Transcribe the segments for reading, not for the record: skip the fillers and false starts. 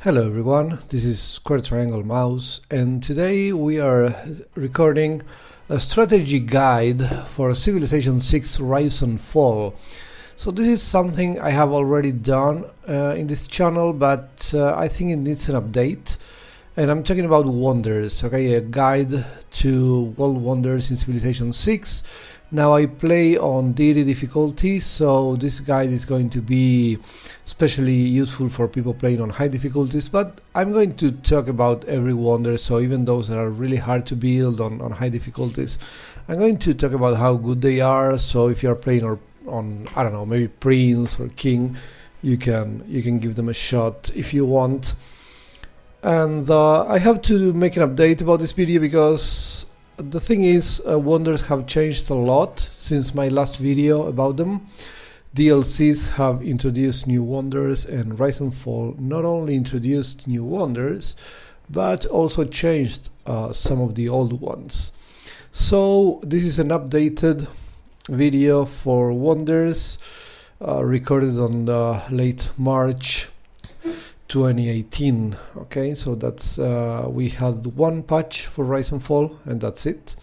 Hello everyone, this is Square Triangle Mouse, and today we are recording a strategy guide for Civilization 6 Rise and Fall. So this is something I have already done in this channel, but I think it needs an update. And I'm talking about wonders, okay, a guide to world wonders in Civilization 6. Now I play on deity difficulty, so this guide is going to be especially useful for people playing on high difficulties, but I'm going to talk about every wonder, so even those that are really hard to build on high difficulties, I'm going to talk about how good they are. So if you're playing on I don't know, maybe Prince or King, you can give them a shot if you want. And I have to make an update about this video because the thing is, wonders have changed a lot since my last video about them. DLCs have introduced new wonders, and Rise and Fall not only introduced new wonders, but also changed some of the old ones. So this is an updated video for wonders, recorded on late March 2018. Okay, so that's we had one patch for Rise and Fall, and that's it.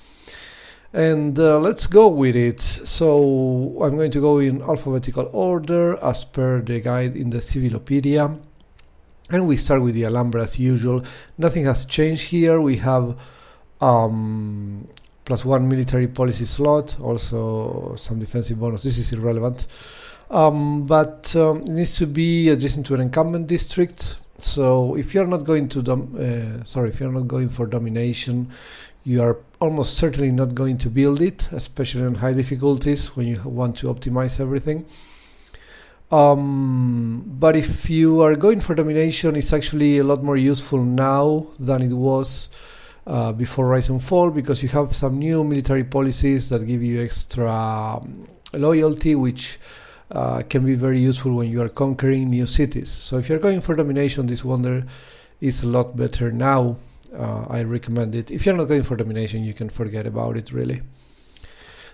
And let's go with it. So I'm going to go in alphabetical order as per the guide in the Civilopedia, and we start with the Alhambra as usual. Nothing has changed here. We have +1 military policy slot, also some defensive bonus. This is irrelevant. But it needs to be adjacent to an encampment district. So if you're not going to if you're not going for domination, you are almost certainly not going to build it, especially on high difficulties when you want to optimize everything. But if you are going for domination, it's actually a lot more useful now than it was before Rise and Fall, because you have some new military policies that give you extra loyalty, which can be very useful when you are conquering new cities. So if you're going for domination, this wonder is a lot better now. I recommend it. If you're not going for domination, you can forget about it, really.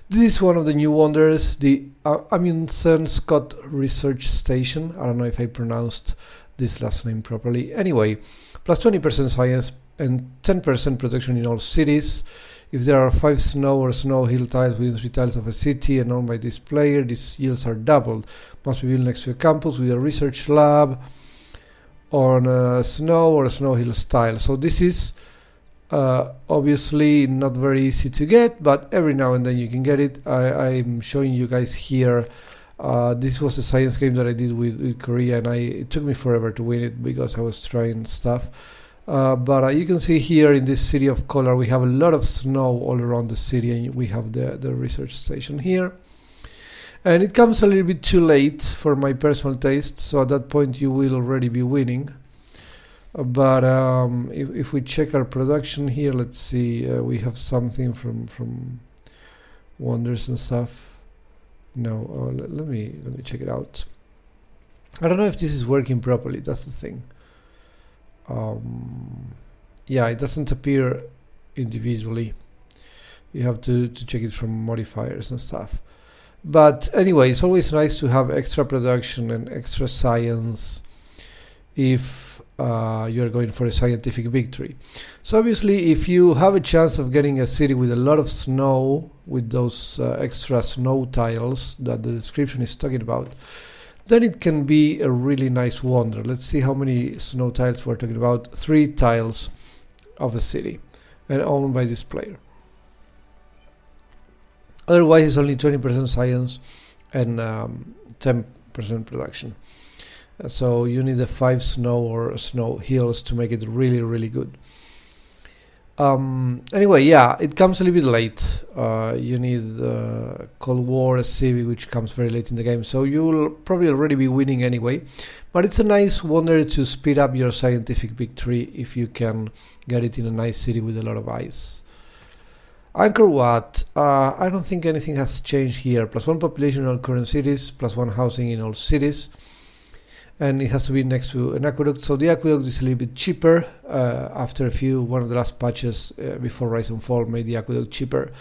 This is one of the new wonders, the Amundsen Scott Research Station. I don't know if I pronounced this last name properly. Anyway, +20% science and 10% protection in all cities. If there are 5 snow or snow hill tiles within 3 tiles of a city and owned by this player, these yields are doubled. Must be built next to a campus with a research lab on a snow or a snow hill style. So this is obviously not very easy to get, but every now and then you can get it. I'm showing you guys here. This was a science game that I did with Korea, and it took me forever to win it because I was trying stuff. But you can see here in this city of color, we have a lot of snow all around the city, and we have the research station here. And it comes a little bit too late for my personal taste, so at that point you will already be winning. But if we check our production here, let's see, we have something from wonders and stuff. No, let me check it out. I don't know if this is working properly. That's the thing. Yeah, it doesn't appear individually. You have to check it from modifiers and stuff. But anyway, it's always nice to have extra production and extra science if you're going for a scientific victory. So obviously, if you have a chance of getting a city with a lot of snow, with those extra snow tiles that the description is talking about, then it can be a really nice wonder. Let's see how many snow tiles we're talking about. 3 tiles of a city, and owned by this player. Otherwise, it's only 20% science and 10% production. So you need a 5 snow or snow hills to make it really, really good. Anyway, yeah, it comes a little bit late. You need Cold War, a civic, which comes very late in the game, so you'll probably already be winning anyway. But it's a nice wonder to speed up your scientific victory if you can get it in a nice city with a lot of ice. Angkor Wat, I don't think anything has changed here. +1 population in all current cities, +1 housing in all cities. and it has to be next to an aqueduct. So the aqueduct is a little bit cheaper after one of the last patches before Rise and Fall made the aqueduct cheaper.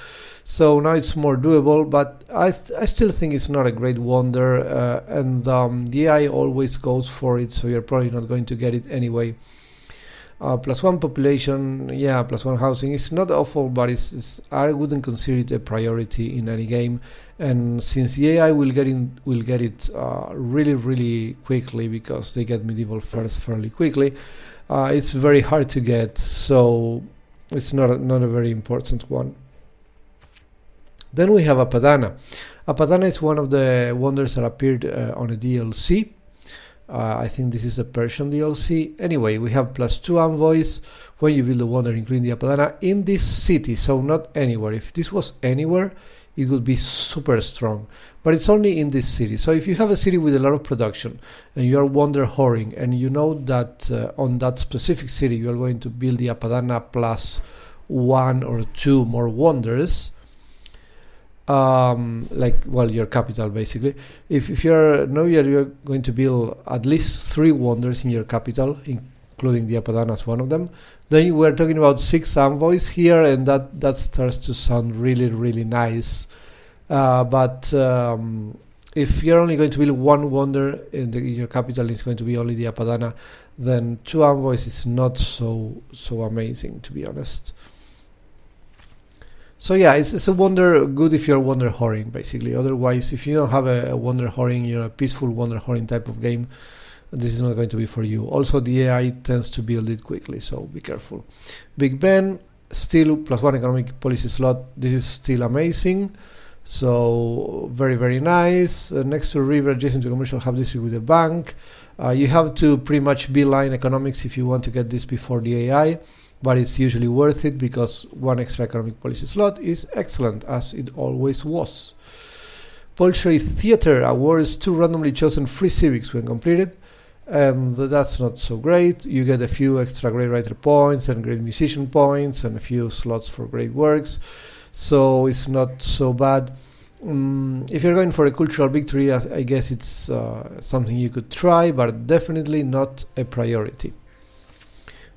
So now it's more doable, but I still think it's not a great wonder, and the AI always goes for it, so you're probably not going to get it anyway. +1 population, yeah, +1 housing is not awful, but I wouldn't consider it a priority in any game. And since the AI will get it really, really quickly, because they get medieval first fairly quickly, it's very hard to get, so it's not a very important one. Then we have Apadana. Apadana is one of the wonders that appeared on a DLC. I think this is a Persian DLC. Anyway, we have +2 envoys when you build a wonder, including the Apadana, in this city, so not anywhere. If this was anywhere, it would be super strong, but it's only in this city. So if you have a city with a lot of production and you are wonder whoring, and you know that on that specific city you are going to build the Apadana +1 or 2 more wonders, your capital basically. If you're going to build at least 3 wonders in your capital, including the Apadana as one of them, then we're talking about 6 envoys here, and that starts to sound really, really nice. But if you're only going to build 1 wonder in your capital, it's going to be only the Apadana, then 2 envoys is not so amazing, to be honest. So yeah, it's a wonder good if you're wonder whoring, basically. Otherwise, if you don't have a wonder whoring, you're a peaceful wonder whoring type of game, this is not going to be for you. Also, the AI tends to build it quickly, so be careful. Big Ben, still +1 economic policy slot. This is still amazing. So very, very nice. Next to a river, adjacent to a commercial hub district with a bank. You have to pretty much beeline economics if you want to get this before the AI. But it's usually worth it, because 1 extra economic policy slot is excellent, as it always was. Bolshoi Theater awards 2 randomly chosen free civics when completed, and that's not so great. You get a few extra great writer points and great musician points and a few slots for great works, so it's not so bad. If you're going for a cultural victory, I guess it's something you could try, but definitely not a priority.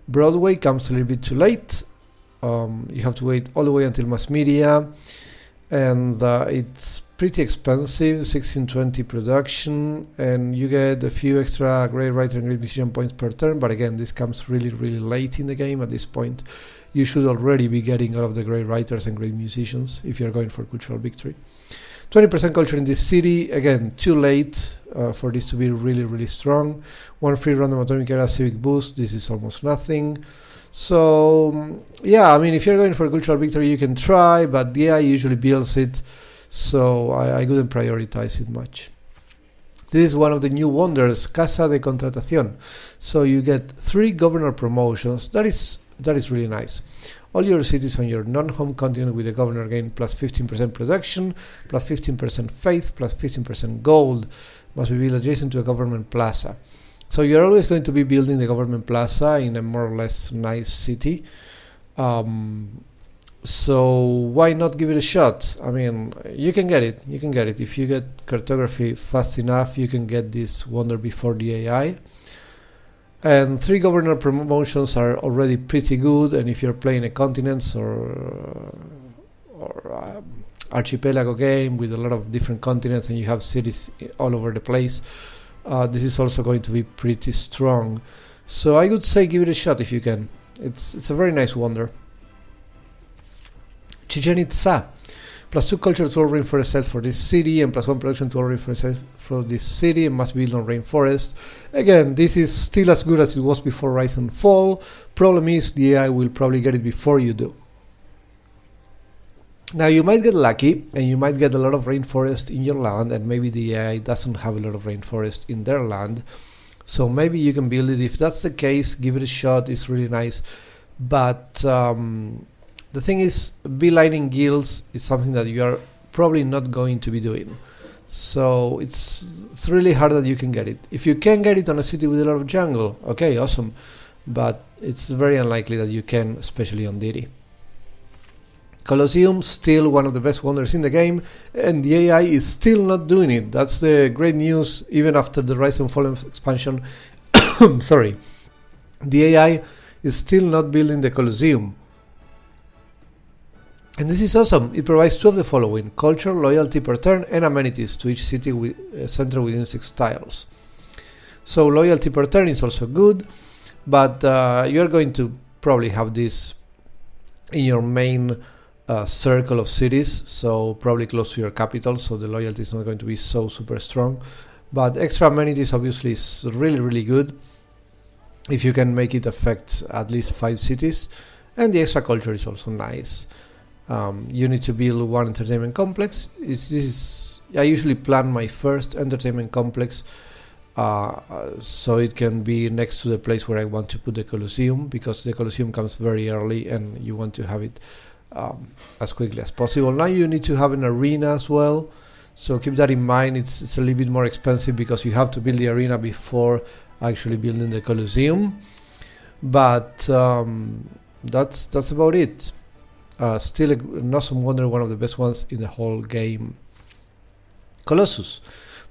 Broadway comes a little bit too late. You have to wait all the way until mass media, and it's pretty expensive, 1620 production, and you get a few extra great writer and great musician points per turn, but again, this comes really, really late in the game. At this point, you should already be getting all of the great writers and great musicians if you're going for cultural victory. 20% culture in this city, again, too late for this to be really, really strong. 1 free random atomic area civic boost, this is almost nothing. So, yeah, I mean, if you're going for a cultural victory, you can try, but the AI usually builds it, so I wouldn't prioritize it much. This is one of the new wonders, Casa de Contratación. So you get 3 governor promotions. That is really nice. All your cities on your non-home continent with the governor gain +15% production, +15% faith, +15% gold. Must be built adjacent to a government plaza. So you're always going to be building the government plaza in a more or less nice city. So why not give it a shot? I mean, you can get it. You can get it. If you get cartography fast enough, you can get this wonder before the AI. And 3 governor promotions are already pretty good, and if you're playing a continents or archipelago game with a lot of different continents and you have cities all over the place, this is also going to be pretty strong. So I would say give it a shot if you can. It's a very nice wonder. Chichen Itza, +2 culture to all rainforest for this city, and +1 production to all rainforest for this city, and must be built on rainforest. Again, this is still as good as it was before Rise and Fall. Problem is, the AI will probably get it before you do. Now, you might get lucky, and you might get a lot of rainforest in your land, and maybe the AI doesn't have a lot of rainforest in their land, so maybe you can build it. If that's the case, give it a shot. It's really nice. But the thing is, beelining guilds is something that you are probably not going to be doing. So it's really hard that you can get it. If you can get it on a city with a lot of jungle, okay, awesome. But it's very unlikely that you can, especially on Diddy. Colosseum, still one of the best wonders in the game, and the AI is still not doing it. That's the great news, even after the Rise and Fall expansion. Sorry. The AI is still not building the Colosseum. And this is awesome. It provides 2 of the following: culture, loyalty per turn, and amenities to each city center within 6 tiles. So loyalty per turn is also good, but you're going to probably have this in your main circle of cities, so probably close to your capital, so the loyalty is not going to be so super strong. But extra amenities obviously is really, really good if you can make it affect at least 5 cities, and the extra culture is also nice. You need to build 1 entertainment complex. I usually plan my first entertainment complex so it can be next to the place where I want to put the Colosseum, because the Colosseum comes very early and you want to have it as quickly as possible. Now you need to have an arena as well, so keep that in mind. It's a little bit more expensive because you have to build the arena before actually building the Colosseum, but that's about it. Still an awesome wonder, one of the best ones in the whole game. Colossus,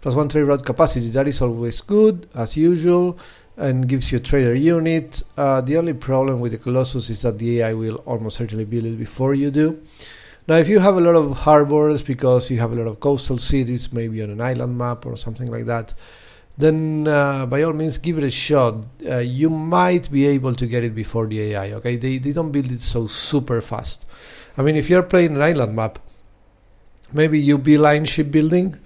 +1 trade route capacity, that is always good as usual, and gives you a trader unit. The only problem with the Colossus is that the AI will almost certainly build it before you do. Now if you have a lot of harbors because you have a lot of coastal cities, maybe on an island map or something like that, then by all means give it a shot. You might be able to get it before the AI, okay? They don't build it so super fast. I mean, if you're playing an island map, maybe you beeline shipbuilding,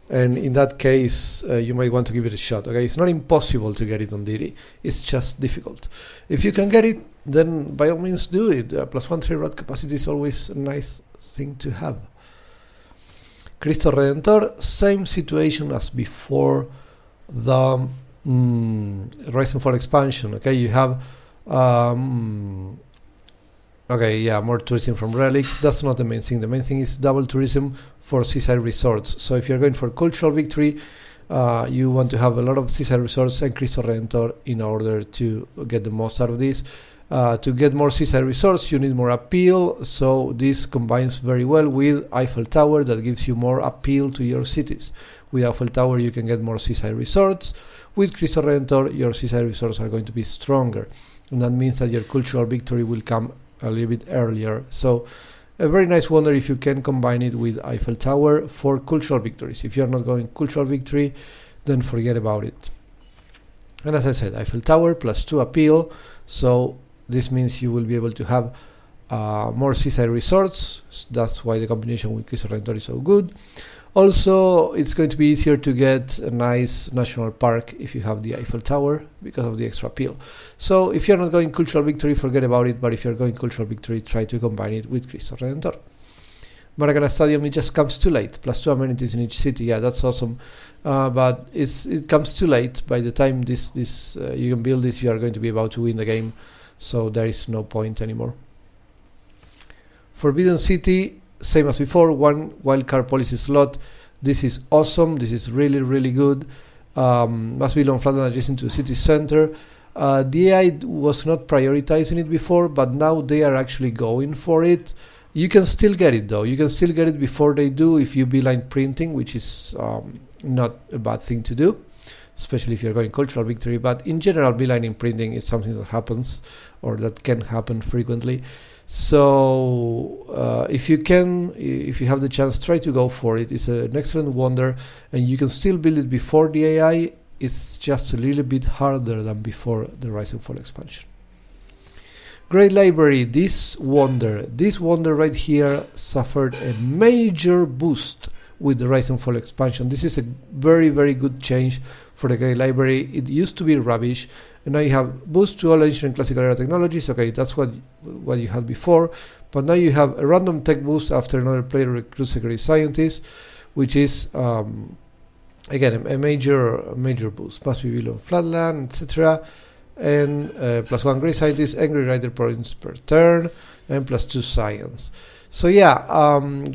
and in that case you might want to give it a shot, okay? It's not impossible to get it on DD, it's just difficult. If you can get it, then by all means do it. +1 trade route capacity is always a nice thing to have. Cristo Redentor, same situation as before the Rise and Fall expansion, okay? You have okay, yeah, more tourism from relics. That's not the main thing. The main thing is double tourism for seaside resorts. So if you're going for cultural victory, you want to have a lot of seaside resorts and Cristo Redentor in order to get the most out of this. To get more seaside resorts, you need more appeal, so this combines very well with Eiffel Tower, that gives you more appeal to your cities. With Eiffel Tower you can get more seaside resorts. With Cristo Redentor your seaside resorts are going to be stronger, and that means that your cultural victory will come a little bit earlier. So a very nice wonder if you can combine it with Eiffel Tower for cultural victories. If you're not going cultural victory, then forget about it. And as I said, Eiffel Tower +2 appeal, so this means you will be able to have more seaside resorts. That's why the combination with Cristo Redentor is so good. Also, it's going to be easier to get a nice national park if you have the Eiffel Tower because of the extra appeal. So if you're not going cultural victory, forget about it, but if you're going cultural victory, try to combine it with Cristo Redentor. Maracana Stadium, it just comes too late. +2 amenities in each city, yeah, that's awesome. But it comes too late. By the time you can build this, you are going to be about to win the game, so there is no point anymore. Forbidden City, same as before, 1 wildcard policy slot. This is awesome. This is really, really good. Must be long flatland adjacent to the city center. The AI was not prioritizing it before, but now they are actually going for it. You can still get it though. You can still get it before they do if you beeline printing, which is not a bad thing to do, especially if you're going cultural victory. But in general, beelining printing is something that happens, or that can happen frequently. So if you have the chance, try to go for it. It's an excellent wonder, and you can still build it before the AI. It's just a little bit harder than before the Rise and Fall expansion. Great Library, this wonder right here suffered a major boost with the Rise and Fall expansion. This is a very, very good change for the Great Library. It used to be rubbish, and now you have boost to all ancient and classical era technologies. Okay, that's what you had before, but now you have a random tech boost after another player recruits a great scientist, which is again a major boost. Must be below flatland, etc. And +1 great scientist and great writer points per turn, and +2 science. So yeah,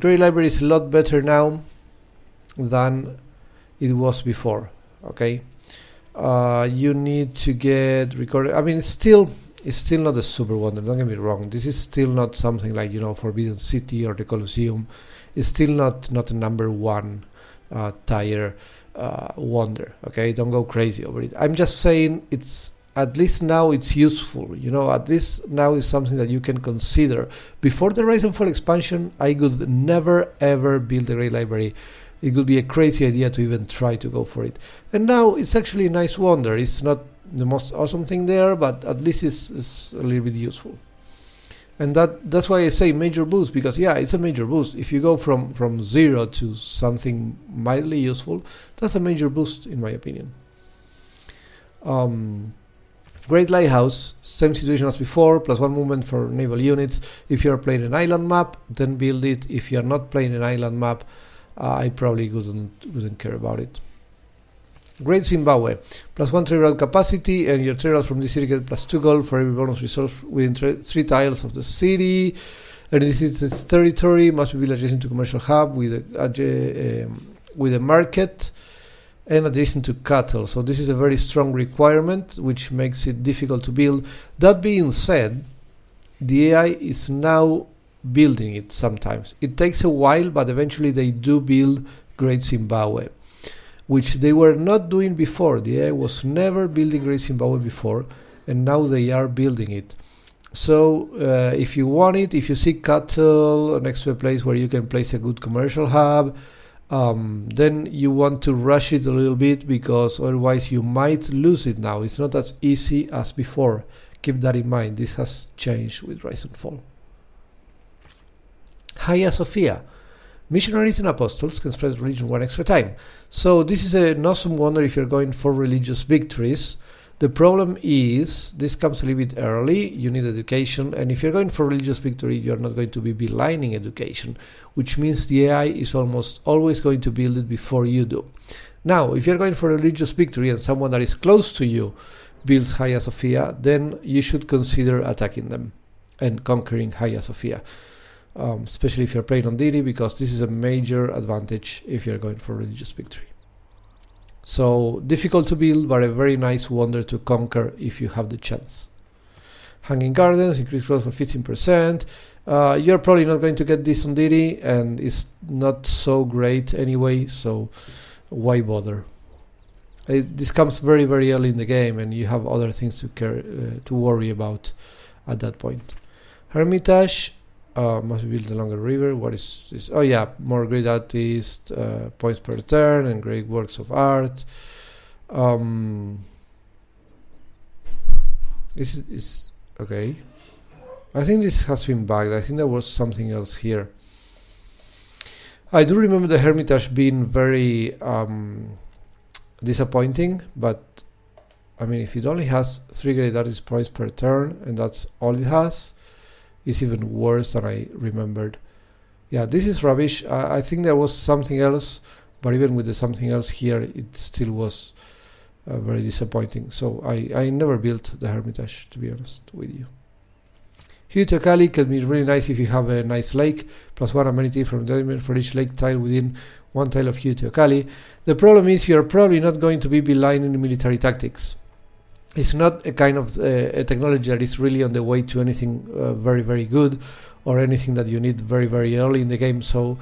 Great Library is a lot better now than it was before. Okay, you need to get recorded. I mean, it's still it's still not a super wonder, don't get me wrong. This is still not something like, you know, Forbidden City or the Colosseum. It's still not a number one tier wonder, okay? Don't go crazy over it. I'm just saying it's, at least now it's useful, you know, at least now is something that you can consider. Before the Rise and Fall expansion, I could never ever build a Great Library. It would be a crazy idea to even try to go for it. And now it's actually a nice wonder. It's not the most awesome thing there, but at least it's a little bit useful. And that's why I say major boost, because yeah, it's a major boost. If you go from 0 to something mildly useful, that's a major boost in my opinion. Great Lighthouse, same situation as before, +1 movement for naval units. If you're playing an island map, then build it. If you're not playing an island map, I probably wouldn't care about it. Great Zimbabwe, +1 trade route capacity, and your trade route from this city get +2 gold for every bonus resource within 3 tiles of the city. And this is its territory, must be built adjacent to commercial hub with a market and adjacent to cattle. So this is a very strong requirement, which makes it difficult to build. That being said, the AI is now building it sometimes. It takes a while, but eventually they do build Great Zimbabwe, which they were not doing before. The AI was never building Great Zimbabwe before, and now they are building it. So if you want it, if you see cattle next to a place where you can place a good commercial hub, then you want to rush it a little bit, because otherwise you might lose it now. It's not as easy as before. Keep that in mind. This has changed with Rise and Fall. Hagia Sophia. Missionaries and apostles can spread religion one extra time. So this is an awesome wonder if you're going for religious victories. The problem is this comes a little bit early. You need education, and if you're going for religious victory, you're not going to be belining education, which means the AI is almost always going to build it before you do. Now, if you're going for religious victory and someone that is close to you builds Hagia Sophia, then you should consider attacking them and conquering Hagia Sophia. Especially if you're playing on deity, because this is a major advantage if you're going for religious victory. So difficult to build, but a very nice wonder to conquer if you have the chance. Hanging Gardens, increased growth for 15%. You're probably not going to get this on deity, and it's not so great anyway, so why bother? This comes very, very early in the game, and you have other things to worry about at that point. Hermitage. Must be built along a river. What is this? Oh yeah, more great artists, points per turn, and great works of art. This is okay. I think this has been bugged. I think there was something else here. I do remember the Hermitage being very disappointing, but I mean, if it only has 3 great artist points per turn, and that's all it has, it's even worse than I remembered. Yeah, this is rubbish. I think there was something else, but even with the something else here, it still was very disappointing. So I never built the Hermitage, to be honest with you. Teocalli can be really nice if you have a nice lake, +1 amenity from the for each lake tile within 1 tile of Teocalli. The problem is you're probably not going to be belining military tactics. It's not a kind of a technology that is really on the way to anything very, very good, or anything that you need very, very early in the game. So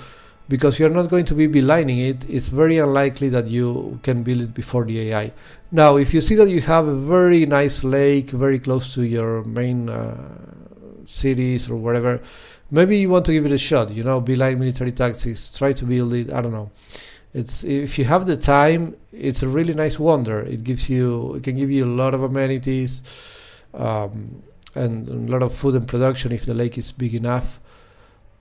because you're not going to be belining it, it's very unlikely that you can build it before the AI. Now, if you see that you have a very nice lake very close to your main cities or whatever, maybe you want to give it a shot, you know, beline military tactics, try to build it, I don't know. It's, if you have the time, it's a really nice wonder. It can give you a lot of amenities, and a lot of food and production if the lake is big enough.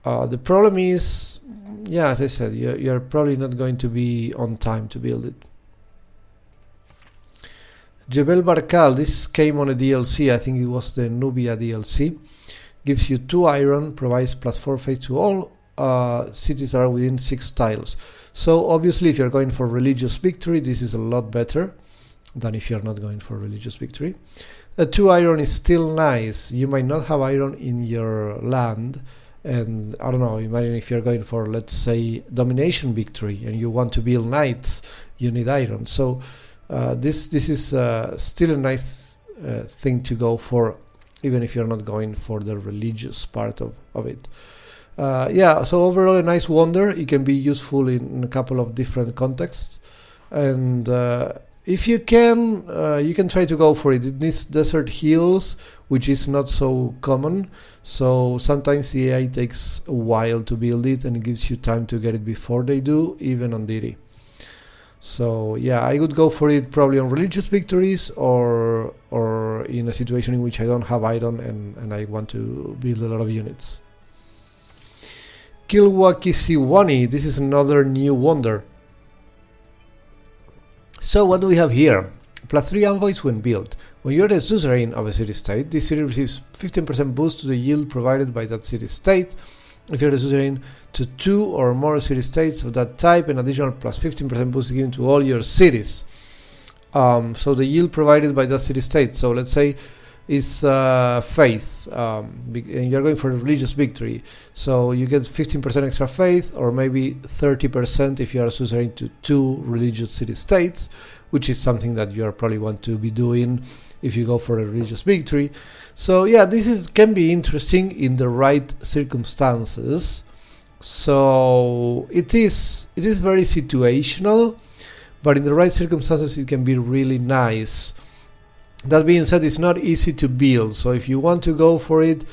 The problem is, yeah, as I said, you're probably not going to be on time to build it. Jebel Barkal, this came on a DLC, I think it was the Nubia DLC. Gives you 2 iron, provides +4 faith to all cities that are within 6 tiles. So obviously if you're going for religious victory, this is a lot better than if you're not going for religious victory. 2 iron is still nice. You might not have iron in your land, and I don't know, imagine if you're going for, let's say, domination victory and you want to build knights, you need iron. So this is still a nice thing to go for even if you're not going for the religious part of it. Yeah, so overall a nice wonder. It can be useful in a couple of different contexts, and if you can try to go for it. It needs desert hills, which is not so common, so sometimes the AI takes a while to build it, and it gives you time to get it before they do, even on Diddy. So yeah, I would go for it probably on religious victories, or in a situation in which I don't have iron and I want to build a lot of units. Kilwakisiwani, this is another new wonder. So what do we have here? +3 envoys when built. When you're the suzerain of a city-state, this city receives 15% boost to the yield provided by that city-state. If you're the suzerain to 2 or more city-states of that type, an additional +15% boost is given to all your cities. So the yield provided by that city-state, so let's say is faith, and you're going for a religious victory, so you get 15% extra faith, or maybe 30% if you are suzerain to 2 religious city-states, which is something that you probably want to be doing if you go for a religious victory. So yeah, this can be interesting in the right circumstances. So it is very situational, but in the right circumstances it can be really nice. That being said, it's not easy to build, so if you want to go for it,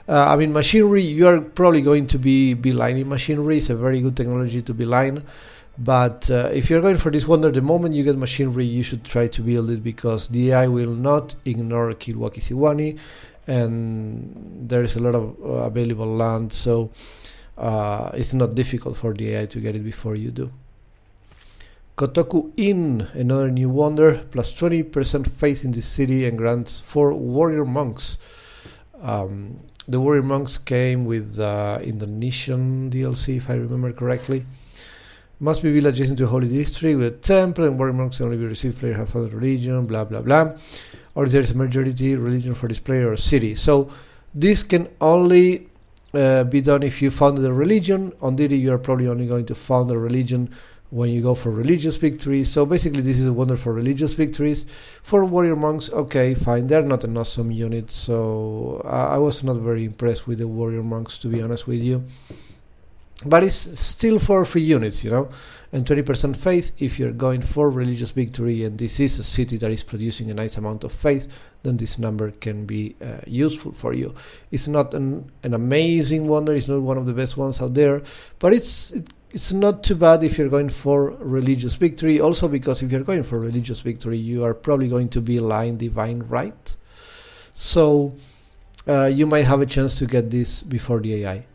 I mean, machinery, you are probably going to be lining machinery. It's a very good technology to beeline, but if you're going for this wonder, the moment you get machinery, you should try to build it, because the AI will not ignore Kilwakisiwani, and there is a lot of available land, so it's not difficult for the AI to get it before you do. Kotoku Inn, another new wonder, +20% faith in the city and grants 4 warrior monks. The warrior monks came with Indonesian DLC, if I remember correctly. Must be village adjacent to a holy district with a temple, and warrior monks can only be received if player have found religion, blah blah blah, or if there is a majority religion for this player or city. So this can only be done if you founded a religion. On Diddy, you are probably only going to found a religion when you go for religious victories. So basically this is a wonder for religious victories. For warrior monks, okay, fine, they're not an awesome unit, so I was not very impressed with the warrior monks, to be honest with you, but it's still 4 free units, you know, and 20% faith. If you're going for religious victory and this is a city that is producing a nice amount of faith, then this number can be useful for you. It's not an amazing wonder, it's not one of the best ones out there, but it's not too bad if you're going for religious victory. Also, because if you're going for religious victory, you are probably going to be line divine right, so you might have a chance to get this before the AI.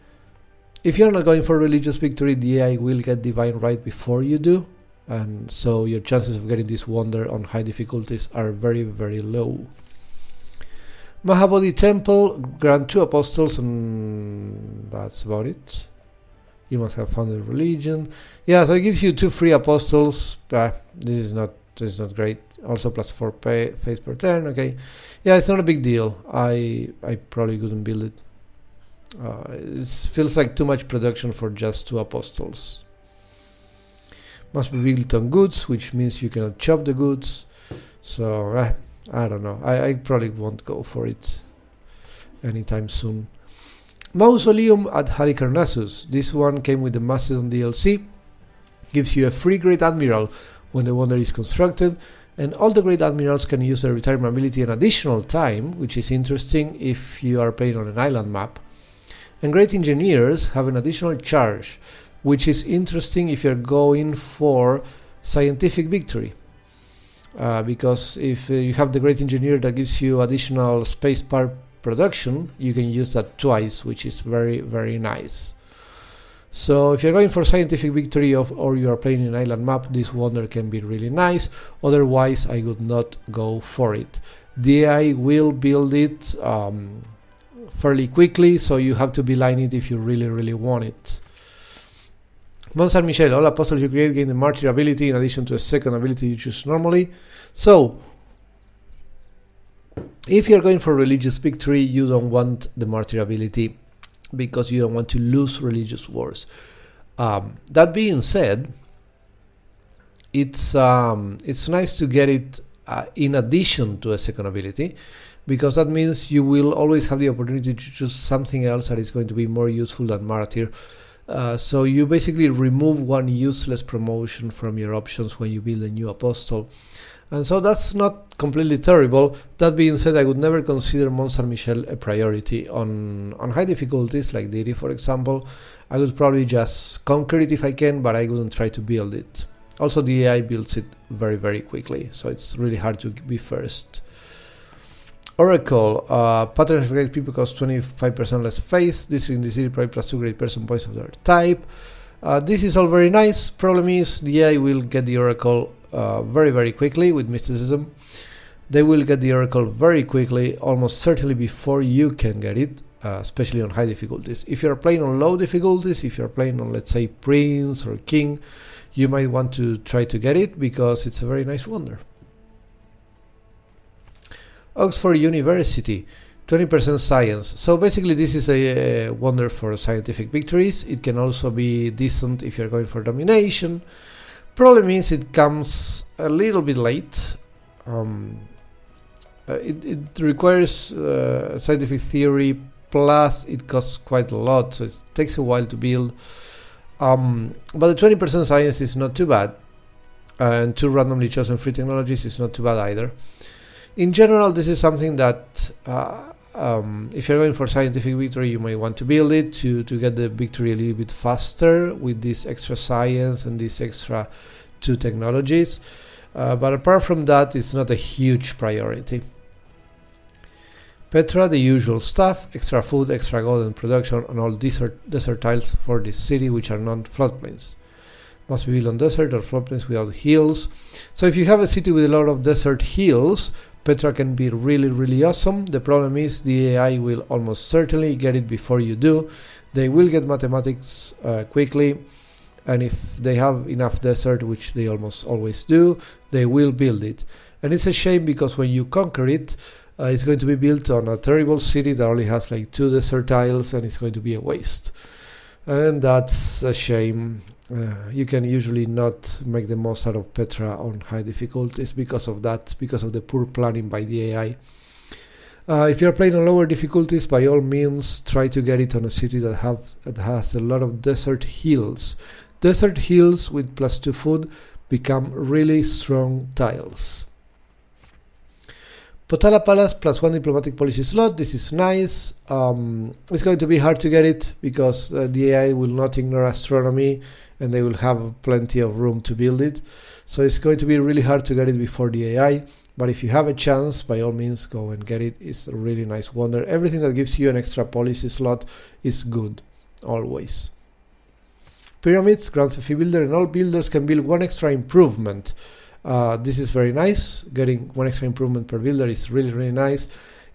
If you're not going for religious victory, the AI will get divine right before you do, and so your chances of getting this wonder on high difficulties are very, very low. Mahabodhi Temple, grant 2 apostles, and that's about it. You must have founded a religion. Yeah, so it gives you 2 free apostles. This is not great. Also +4 faith per turn. Okay, yeah, it's not a big deal. I probably couldn't build it. It feels like too much production for just 2 apostles. Must be built on goods, which means you cannot chop the goods. So I don't know. I probably won't go for it anytime soon. Mausoleum at Halicarnassus. This one came with the Macedon DLC. Gives you a free Great Admiral when the wonder is constructed, and all the Great Admirals can use their retirement ability an additional time, which is interesting if you are playing on an island map. And Great Engineers have an additional charge, which is interesting if you're going for scientific victory. Because if you have the Great Engineer that gives you additional space part production, you can use that twice, which is very, very nice. So if you're going for scientific victory or you are playing an island map, this wonder can be really nice. Otherwise, I would not go for it. The AI will build it fairly quickly, so you have to beeline it if you really, really want it. Mont Saint Michel, all apostles you create gain the martyr ability in addition to a second ability you choose normally. So if you're going for religious victory, you don't want the martyr ability because you don't want to lose religious wars. That being said, it's nice to get it in addition to a second ability, because that means you will always have the opportunity to choose something else that is going to be more useful than martyr. So you basically remove one useless promotion from your options when you build a new apostle. And so that's not completely terrible. That being said, I would never consider Mont Saint-Michel a priority. On high difficulties, like Deity for example, I would probably just conquer it if I can, but I wouldn't try to build it. Also, the AI builds it very, very quickly, so it's really hard to be first. Oracle, pattern of great people cost 25% less faith. This in the city probably plus 2 great person points of their type. This is all very nice. Problem is, the AI will get the Oracle very, very quickly with mysticism. They will get the Oracle very quickly, almost certainly before you can get it, especially on high difficulties. If you're playing on low difficulties, if you're playing on, let's say, Prince or King, you might want to try to get it because it's a very nice wonder. Oxford University, 20% science. So basically this is a wonder for scientific victories. It can also be decent if you're going for domination. Problem is it comes a little bit late. It requires scientific theory, plus it costs quite a lot, so it takes a while to build. But the 20% science is not too bad, and 2 randomly chosen free technologies is not too bad either. In general, this is something that if you're going for scientific victory, you may want to build it to get the victory a little bit faster with this extra science and these extra 2 technologies. But apart from that, it's not a huge priority. Petra, the usual stuff, extra food, extra gold and production on all desert tiles for this city, which are non-floodplains. Must be built on desert or floodplains without hills. So if you have a city with a lot of desert hills, Petra can be really, really awesome. The problem is the AI will almost certainly get it before you do. They will get mathematics quickly, and if they have enough desert, which they almost always do, they will build it. And it's a shame because when you conquer it, it's going to be built on a terrible city that only has like 2 desert tiles, and it's going to be a waste. And that's a shame. You can usually not make the most out of Petra on high difficulties because of that, because of the poor planning by the AI. If you're playing on lower difficulties, by all means try to get it on a city that has a lot of desert hills. Desert hills with plus 2 food become really strong tiles. Potala Palace plus 1 diplomatic policy slot. This is nice. It's going to be hard to get it because the AI will not ignore astronomy and they will have plenty of room to build it. So it's going to be really hard to get it before the AI. But if you have a chance, by all means, go and get it. It's a really nice wonder. Everything that gives you an extra policy slot is good, always. Pyramids grants a fee builder, and all builders can build 1 extra improvement. This is very nice. Getting 1 extra improvement per builder is really, really nice.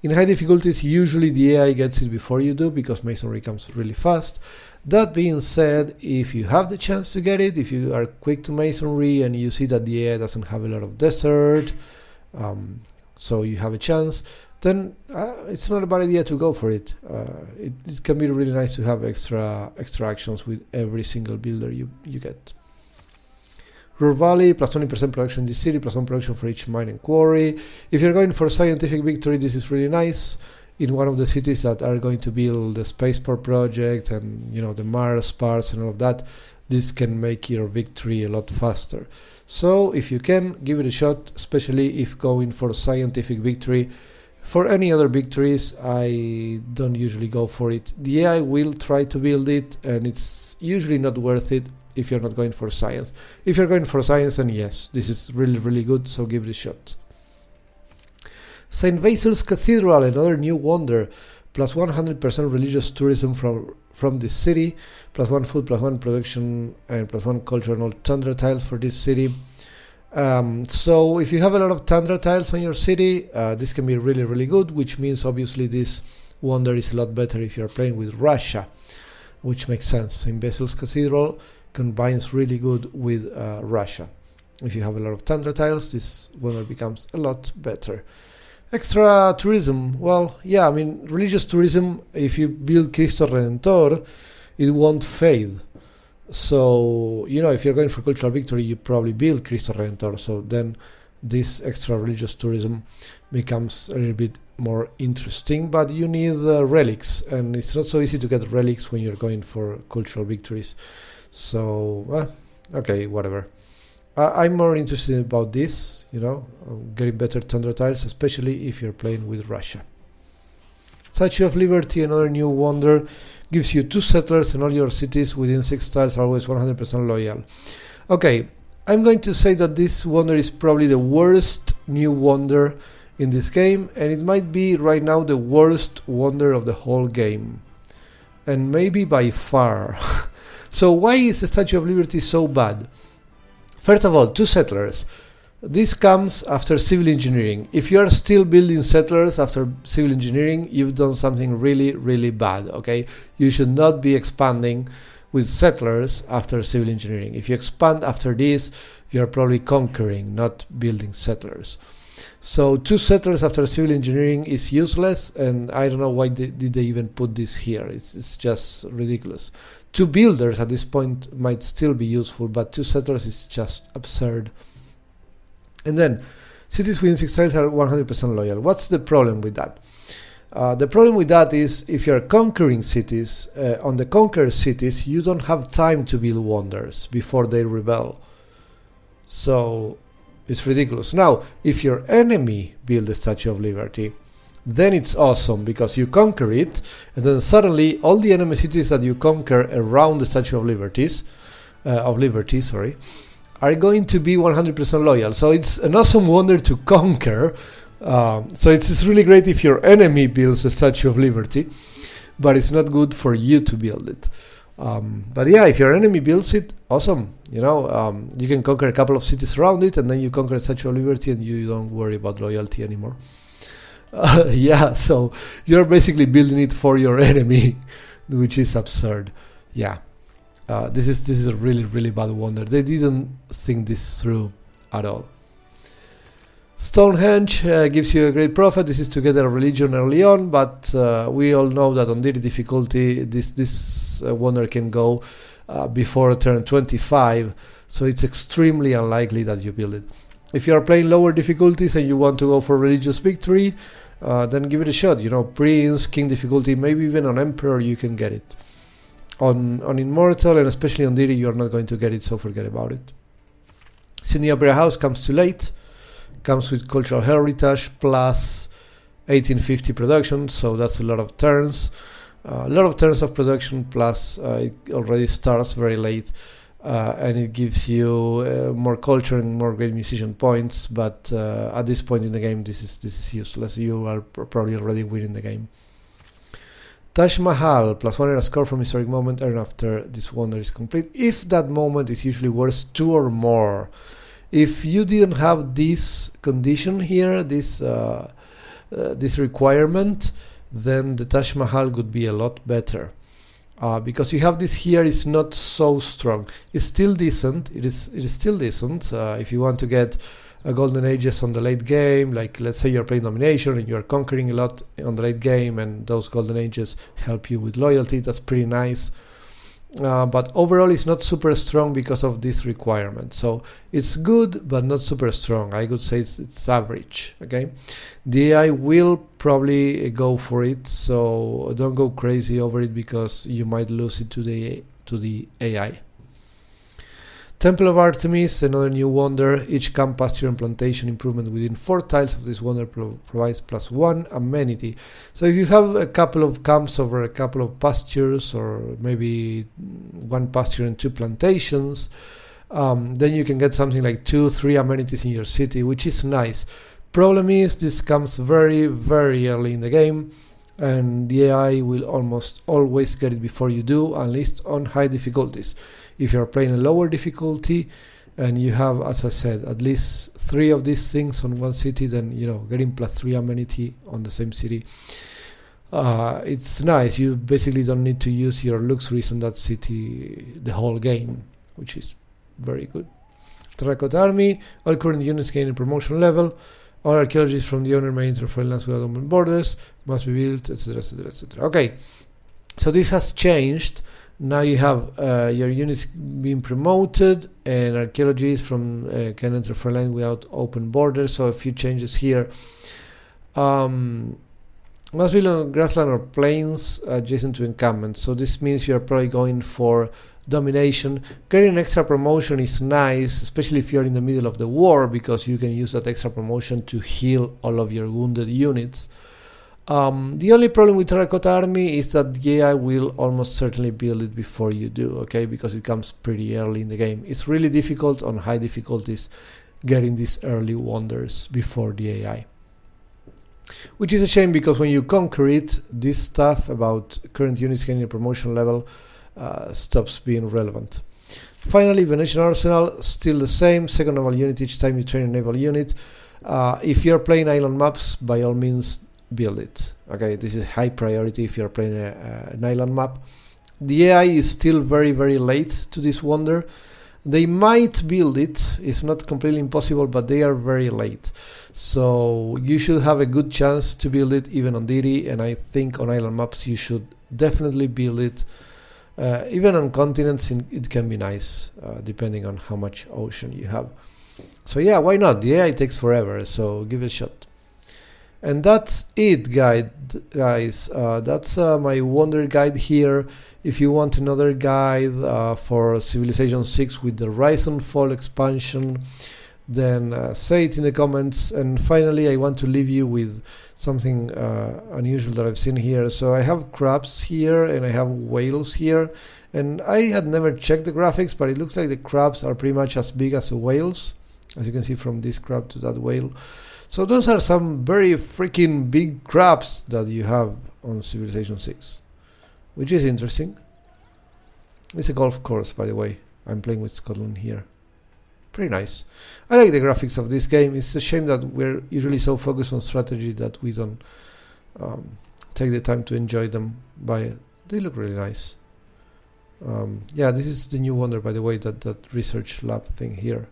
In high difficulties, usually the AI gets it before you do because masonry comes really fast. That being said, if you have the chance to get it, if you are quick to masonry and you see that the AI doesn't have a lot of desert, so you have a chance, then it's not a bad idea to go for it. It can be really nice to have extra actions with every single builder you get. Ruhr Valley, plus 20% production in this city, plus 1 production for each mine and quarry. If you're going for scientific victory, this is really nice. In one of the cities that are going to build the spaceport project and the Mars parts and all of that, this can make your victory a lot faster. So if you can, give it a shot, especially if going for scientific victory. For any other victories, I don't usually go for it. The AI will try to build it, and it's usually not worth it if you're not going for science. If you're going for science, then yes, this is really, really good, so give it a shot. St. Basils Cathedral, another new wonder, plus 100% religious tourism from this city, plus 1 food, plus 1 production, and plus 1 cultural tundra tiles for this city. So if you have a lot of tundra tiles on your city, this can be really, really good, which means obviously this wonder is a lot better if you're playing with Russia, which makes sense. St. Basils Cathedral combines really good with Russia. If you have a lot of tundra tiles, this wonder becomes a lot better. Extra tourism, well, yeah, I mean, religious tourism, if you build Cristo Redentor, it won't fade. So, if you're going for cultural victory, you probably build Cristo Redentor, so then this extra religious tourism becomes a little bit more interesting, but you need relics, and it's not so easy to get relics when you're going for cultural victories. So okay, whatever. I'm more interested about this, getting better tundra tiles, especially if you're playing with Russia. Statue of Liberty, another new wonder, gives you 2 settlers, and all your cities within 6 tiles are always 100% loyal. Okay, I'm going to say that this wonder is probably the worst new wonder in this game, and it might be right now the worst wonder of the whole game, and maybe by far. So why is the Statue of Liberty so bad? First of all, 2 settlers. This comes after civil engineering. If you are still building settlers after civil engineering, you've done something really, really bad, okay? You should not be expanding with settlers after civil engineering. If you expand after this, you're probably conquering, not building settlers. So 2 settlers after civil engineering is useless, and I don't know why did they even put this here. It's just ridiculous. 2 builders at this point might still be useful, but 2 settlers is just absurd. And then, cities within 6 tiles are 100% loyal. What's the problem with that? The problem with that is if you're conquering cities, on the conquered cities, you don't have time to build wonders before they rebel. So, it's ridiculous. Now, if your enemy builds the Statue of Liberty, then it's awesome because you conquer it, and then suddenly all the enemy cities that you conquer around the Statue of Liberty, are going to be 100% loyal. So it's an awesome wonder to conquer. So it's really great if your enemy builds the Statue of Liberty, but it's not good for you to build it. But yeah, if your enemy builds it, awesome. You can conquer a couple of cities around it, and then you conquer the Statue of Liberty, and you don't worry about loyalty anymore. Yeah, so you're basically building it for your enemy, which is absurd. Yeah. This is a really, really bad wonder. They didn't think this through at all. Stonehenge gives you a great profit. This is to get a religion early on, but we all know that on daily difficulty this wonder can go before turn 25, so it's extremely unlikely that you build it. If you are playing lower difficulties and you want to go for religious victory, then give it a shot. Prince, king difficulty, maybe even on emperor you can get it. On Immortal and especially on Deity, you're not going to get it, so forget about it. Sydney Opera House comes too late. Comes with cultural heritage plus 1850 production, so that's a lot of turns. A lot of turns of production, plus it already starts very late, and it gives you more culture and more great musician points, but at this point in the game, this is useless. You are probably already winning the game. Tajmahal, +1 era score from historic moment earned after this wonder is complete. If that moment is usually worth 2 or more. If you didn't have this condition here, this requirement, then the Tajmahal would be a lot better. Because you have this here, is not so strong. It's still decent. It is still decent. If you want to get a golden ages on the late game, like let's say you're playing domination and you're conquering a lot on the late game, and those golden ages help you with loyalty, that's pretty nice. But overall it's not super strong because of this requirement. So it's good but not super strong. I could say it's average. Okay, the AI will probably go for it, so don't go crazy over it because you might lose it to the AI. Temple of Artemis, another new wonder. Each camp, pasture and plantation improvement within 4 tiles of this wonder provides +1 amenity. So if you have a couple of camps over a couple of pastures, or maybe 1 pasture and 2 plantations, then you can get something like 2-3 amenities in your city, which is nice. Problem is, this comes very, very early in the game, and the AI will almost always get it before you do, at least on high difficulties. If you're playing a lower difficulty and you have, as I said, at least 3 of these things on one city, then getting +3 amenity on the same city, it's nice. You basically don't need to use your luxuries on that city the whole game, which is very good. Terracotta Army, all current units gain a promotion level. All archaeologists from the owner may enter foreign lands without open borders, must be built, etc., etc., etc. Okay, so this has changed. Now you have your units being promoted, and archaeologists from can enter front line without open borders. So a few changes here. Must be on grassland or plains adjacent to encampments. So this means you're probably going for domination. Getting an extra promotion is nice, especially if you're in the middle of the war, because you can use that extra promotion to heal all of your wounded units. The only problem with Terracotta Army is that the AI will almost certainly build it before you do, okay, because it comes pretty early in the game. It's really difficult on high difficulties getting these early wonders before the AI. Which is a shame, because when you conquer it, this stuff about current units getting a promotion level stops being relevant. Finally, Vanishing Arsenal, still the same, second naval unit each time you train a naval unit. If you're playing island maps, by all means build it. Okay, this is high priority if you're playing an island map. The AI is still very, very late to this wonder. They might build it, it's not completely impossible, but they are very late. So you should have a good chance to build it even on DD, and I think on island maps you should definitely build it. Even on continents it can be nice, depending on how much ocean you have. So yeah, why not? The AI takes forever, so give it a shot. And that's it, guys. That's my wonder guide here. If you want another guide for Civilization 6 with the Rise and Fall expansion, then say it in the comments. And finally, I want to leave you with something unusual that I've seen here. So I have crabs here and I have whales here. And I had never checked the graphics, but it looks like the crabs are pretty much as big as the whales, as you can see from this crab to that whale. So those are some very freaking big crabs that you have on Civilization 6, which is interesting. It's a golf course, by the way. I'm playing with Scotland here. Pretty nice. I like the graphics of this game. It's a shame that we're usually so focused on strategy that we don't take the time to enjoy them, but they look really nice. Yeah, this is the new wonder, by the way, that research lab thing here.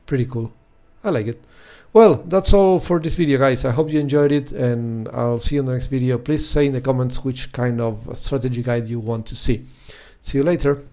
Pretty cool. I like it. Well, that's all for this video, guys. I hope you enjoyed it, and I'll see you in the next video. Please say in the comments which kind of strategy guide you want to see. See you later.